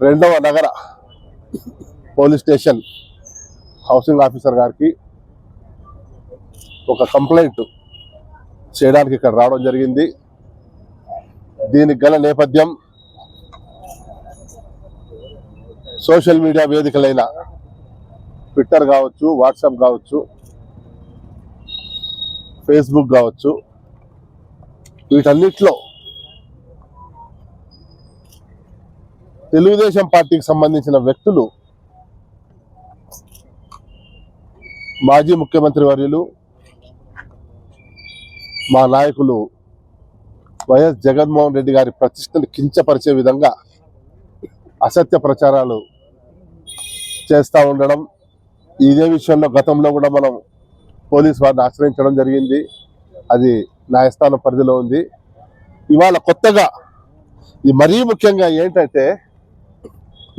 రెండవ నగర police station housing officer గారికి ఒక కంప్లైంట్ చేయడానికి ఇక్కడ రావడం జరిగింది. దీనికి గల నేపథ్యం సోషల్ మీడియా వేదికలైన ట్విట్టర్ కావచ్చు, వాట్సాప్ కావచ్చు, ఫేస్బుక్ కావచ్చు, వీటన్నిటిలో తెలుగుదేశం పార్టీకి సంబంధించిన వ్యక్తులు మాజీ ముఖ్యమంత్రి వర్యులు మా నాయకులు వైఎస్ జగన్మోహన్ రెడ్డి గారి ప్రతిష్టను కించపరిచే విధంగా అసత్య ప్రచారాలు చేస్తూ ఉండడం, ఇదే విషయంలో గతంలో కూడా మనం పోలీసు వారిని ఆశ్రయించడం జరిగింది. అది న్యాయస్థానం పరిధిలో ఉంది. ఇవాళ కొత్తగా ఇది మరీ ముఖ్యంగా ఏంటంటే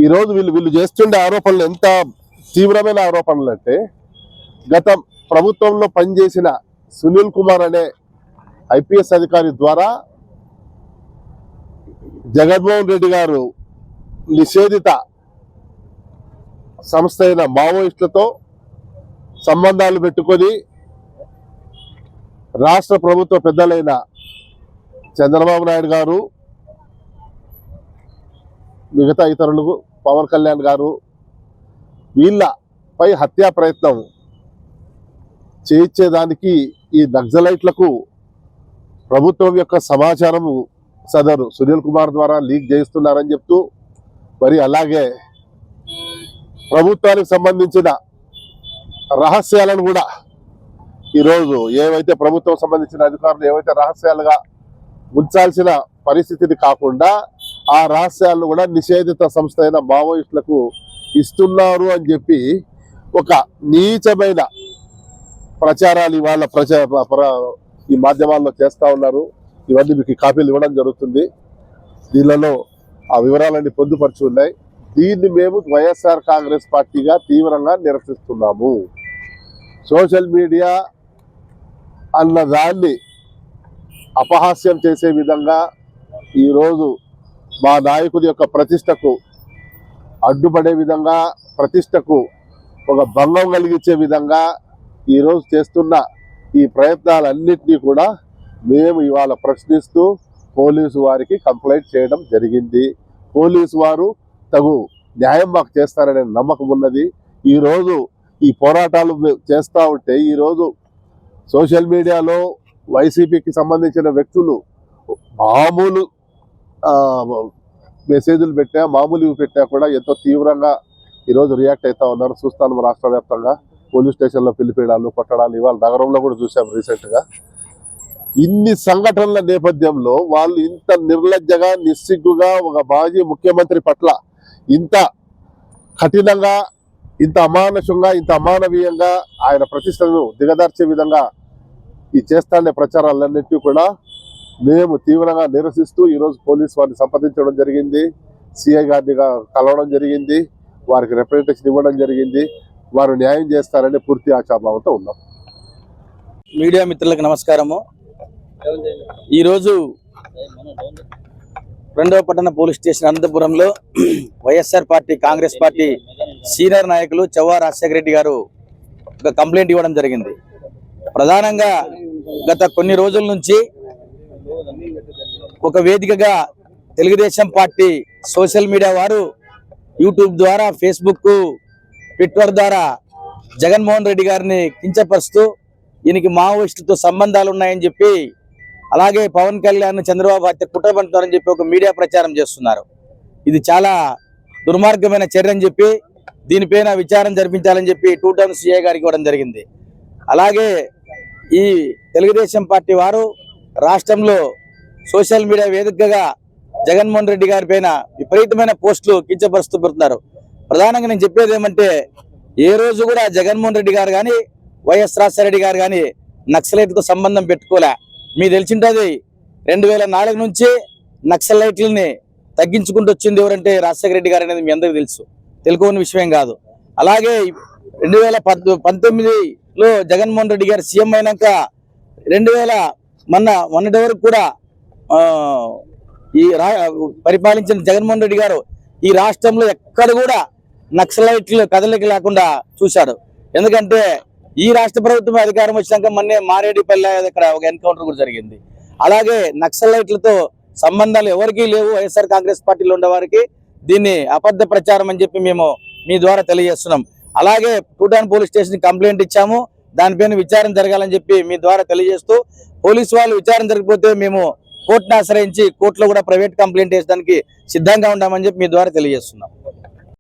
ఈరోజు వీళ్ళు చేస్తుండే ఆరోపణలు ఎంత తీవ్రమైన ఆరోపణలు అంటే, గత ప్రభుత్వంలో పనిచేసిన సునీల్ కుమార్ అనే ఐపీఎస్ అధికారి ద్వారా జగన్మోహన్ రెడ్డి గారు నిషేధిత సంస్థ అయిన మావోయిస్టులతో సంబంధాలు పెట్టుకొని రాష్ట్ర ప్రభుత్వ పెద్దలైన చంద్రబాబు నాయుడు గారు, మిగతా ఇతరులు, పవన్ కళ్యాణ్ గారు వీళ్ళపై హత్యా ప్రయత్నం చేయించేదానికి ఈ నక్సలైట్లకు ప్రభుత్వం యొక్క సమాచారము సదరు సునీల్ కుమార్ ద్వారా లీక్ చేస్తున్నారని చెప్తూ, మరి అలాగే ప్రభుత్వానికి సంబంధించిన రహస్యాలను కూడా ఈరోజు ఏవైతే ప్రభుత్వం సంబంధించిన అధికారులు ఏవైతే రహస్యాలుగా ఉంచాల్సిన పరిస్థితిని కాకుండా ఆ రహస్యాలను కూడా నిషేధిత సంస్థ అయిన మావోయిస్టులకు ఇస్తున్నారు అని చెప్పి ఒక నీచమైన ప్రచారాలు ఇవాళ ఈ మాధ్యమాల్లో చేస్తూ ఉన్నారు. ఇవన్నీ మీకు కాపీలు ఇవ్వడం జరుగుతుంది. దీనిలో ఆ వివరాలన్నీ పొందుపరిచి ఉన్నాయి. దీన్ని మేము వైఎస్ఆర్ కాంగ్రెస్ పార్టీగా తీవ్రంగా నిరసిస్తున్నాము. సోషల్ మీడియా అన్న దాన్ని అపహాస్యం చేసే విధంగా ఈరోజు మా నాయకుడి యొక్క ప్రతిష్టకు అడ్డుపడే విధంగా, ప్రతిష్టకు ఒక భంగం కలిగించే విధంగా ఈరోజు చేస్తున్న ఈ ప్రయత్నాలన్నింటినీ కూడా మేము ఇవాళ ప్రశ్నిస్తూ పోలీసు వారికి కంప్లైంట్ చేయడం జరిగింది. పోలీసు వారు తగు న్యాయం మాకు చేస్తారనే నమ్మకం ఉన్నది. ఈరోజు ఈ పోరాటాలు చేస్తూ ఉంటే ఈరోజు సోషల్ మీడియాలో వైసీపీకి సంబంధించిన వ్యక్తులు మామూలు మెసేజ్లు పెట్టా, మామూలు పెట్టా కూడా ఎంతో తీవ్రంగా ఈరోజు రియాక్ట్ అవుతా ఉన్నారు. చూస్తాను రాష్ట్ర వ్యాప్తంగా పోలీస్ స్టేషన్లో పిలిపేయడాలు, కొట్టడాలు ఇవాళ నగరంలో కూడా చూసాం రీసెంట్గా. ఇన్ని సంఘటనల నేపథ్యంలో వాళ్ళు ఇంత నిర్లజ్జగా, నిస్సిగ్గుగా ఒక మాజీ ముఖ్యమంత్రి పట్ల ఇంత కఠినంగా, ఇంత అమానుషంగా, ఇంత అమానవీయంగా ఆయన ప్రతిష్టను దిగదార్చే విధంగా ఈ చేస్తానే ప్రచారాలన్నింటినీ కూడా మేము తీవ్రంగా నిరసిస్తూ ఈరోజు పోలీసు వారిని సంప్రదించడం జరిగింది. సిఐ గారిని కలవడం జరిగింది. వారికి రిప్రజెంటేషన్ ఇవ్వడం జరిగింది. వారు న్యాయం చేస్తారని పూర్తి ఆశాభావంతో ఉన్నాం. మీడియా మిత్రులకు నమస్కారము. ఈరోజు 2వ పట్టణ పోలీస్ స్టేషన్ అనంతపురంలో YSR party Congress party senior నాయకులు చవ్వా రాజశేఖర రెడ్డి గారు ఒక కంప్లైంట్ ఇవ్వడం జరిగింది. ప్రధానంగా గత కొన్ని రోజుల నుంచి ఒక వేదికగా తెలుగుదేశం పార్టీ సోషల్ మీడియా వారు యూట్యూబ్ ద్వారా, ఫేస్బుక్, ట్విట్టర్ ద్వారా జగన్మోహన్ రెడ్డి గారిని కించపరుస్తూ ఈయనకి మావోయిస్టులతో సంబంధాలు ఉన్నాయని చెప్పి, అలాగే పవన్ కళ్యాణ్, చంద్రబాబు హత్య కుట్ర పడుతున్నారని చెప్పి ఒక మీడియా ప్రచారం చేస్తున్నారు. ఇది చాలా దుర్మార్గమైన చర్య అని చెప్పి దీనిపైన విచారణ జరిపించాలని చెప్పి 2 టౌన్ సిఐ గారికి ఇవ్వడం జరిగింది. అలాగే ఈ తెలుగుదేశం పార్టీ వారు రాష్ట్రంలో సోషల్ మీడియా వేదికగా జగన్మోహన్ రెడ్డి గారి పైన విపరీతమైన పోస్టులు కించపరుస్తూ పెడుతున్నారు. ప్రధానంగా నేను చెప్పేది ఏమంటే, ఏ రోజు కూడా జగన్మోహన్ రెడ్డి గారు కానీ, వైఎస్ రాజశేఖర రెడ్డి గారు కానీ నక్సలైట్తో సంబంధం పెట్టుకోలే. మీకు తెలిసింటది 2004 నుంచి నక్సలైట్లని తగ్గించుకుంటూ వచ్చింది ఎవరంటే రాజశేఖర రెడ్డి గారు అనేది మీ అందరికీ తెలుసు, తెలుసుకోని విషయం కాదు. అలాగే 2019లో జగన్మోహన్ రెడ్డి గారు సీఎం అయినాక 2000 మొన్నటి వరకు కూడా ఈ పరిపాలించిన జగన్మోహన్ రెడ్డి గారు ఈ రాష్ట్రంలో ఎక్కడ కూడా నక్సలైట్లు కదలిక లేకుండా చూశాడు. ఎందుకంటే ఈ రాష్ట్ర ప్రభుత్వం అధికారం వచ్చినాక మొన్నే మారేడుపల్లి ఇక్కడ ఒక ఎన్కౌంటర్ కూడా జరిగింది. అలాగే నక్సలైట్లతో సంబంధాలు ఎవరికీ లేవు వైఎస్ఆర్ కాంగ్రెస్ పార్టీలో ఉండే వారికి. దీన్ని అబద్ధ ప్రచారం అని చెప్పి మేము మీ ద్వారా తెలియజేస్తున్నాం. అలాగే టూటాన్ పోలీస్ స్టేషన్ కంప్లైంట్ ఇచ్చాము, దానిపైన విచారణ జరగాలని చెప్పి మీ ద్వారా తెలియజేస్తూ, పోలీసు వాళ్ళు విచారణ జరగకపోతే మేము కోర్టును ఆశ్రయించి కోర్టులో కూడా ప్రైవేట్ కంప్లైంట్ వేయడానికి సిద్ధంగా ఉంటామని చెప్పి మీ ద్వారా తెలియజేస్తున్నాం.